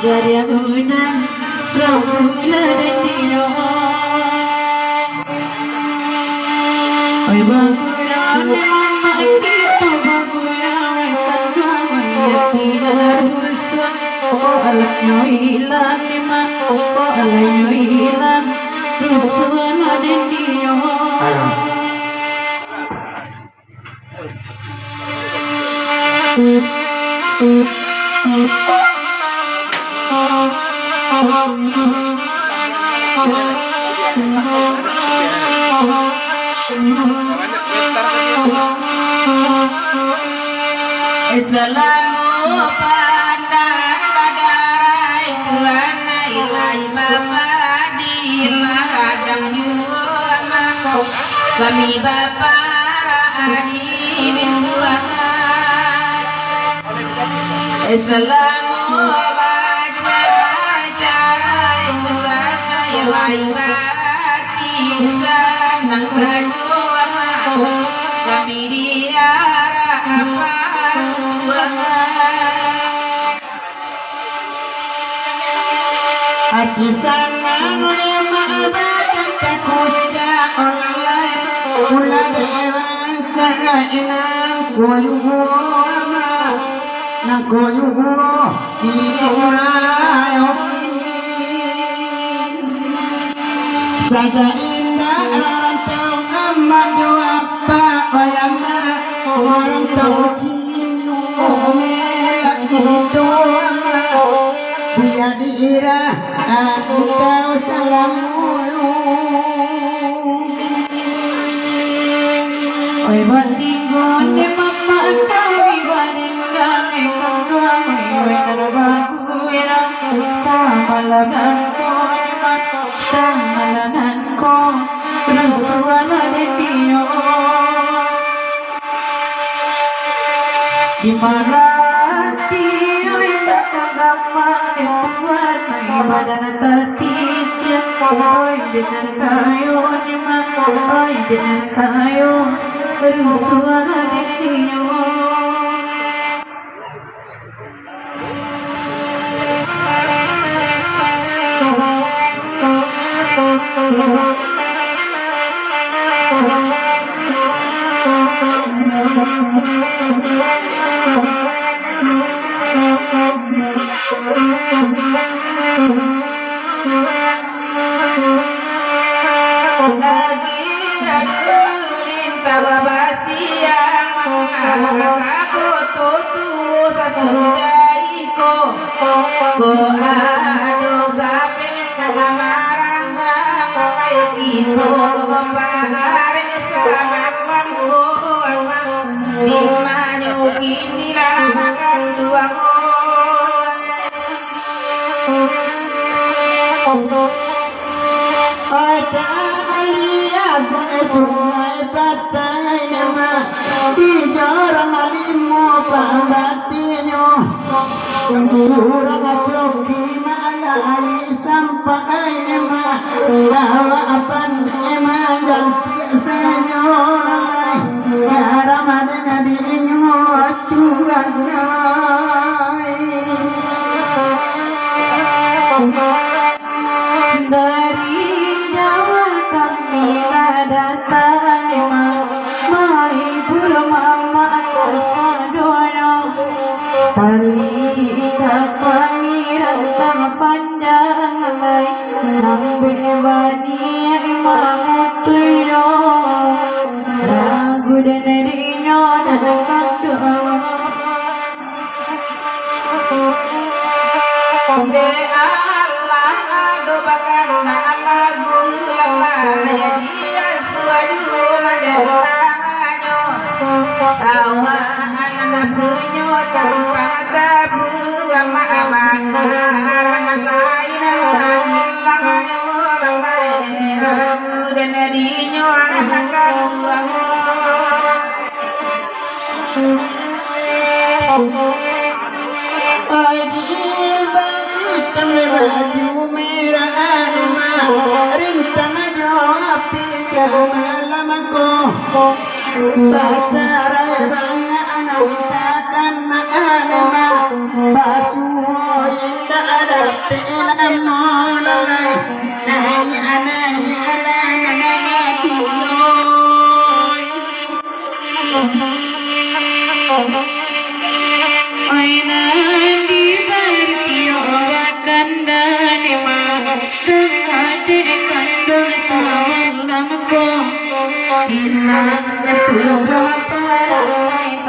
Jariyuna Rasulullah Oi baguran mama kita baguran tidak rusak alatnya hilang alatnya hilang Rasulullah dan dia Selalu pandang badarai Tuhan ilai Bapa di ladang juama kami Bapa Rani bin Tuhan selalu baca carai Tuhan ilai Bati senang sejuama kami diarah Ati sana ma'abatan takucha orang lain Ula dewan sa'inang koyuhuma Na koyuhu Iyurayo Saja indah rantau amma juapa Oyama orang tau cinu Melak itu Dia diira aku tahu salamu Oi bantingon de mama kami banin kami kedua Oi terbaku irang Samalanan ko Samalanan ko Rasulullah de Dio Dimarati oi tak agama Tuhan badan tersisnya oi dengan kayu cuma oi dengan kayu bersuara dirinya sampai nema lawa apan ema janti sanyoy ya ramadan nabi nyot tuhan dari jauh kami datang ema mari pulang mama kasadono tali kami rantang panjang lay nambe bani imam tuyo ragu dan dirinya datang doa Allah ado bakal lagu lama ya dia suaju madanyo tawa anak punyo tanpa tabu ama dan dirinya anak baju merah rintang jawab malam aku baca bangga anak takkan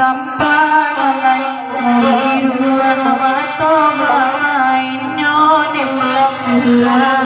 Tanpa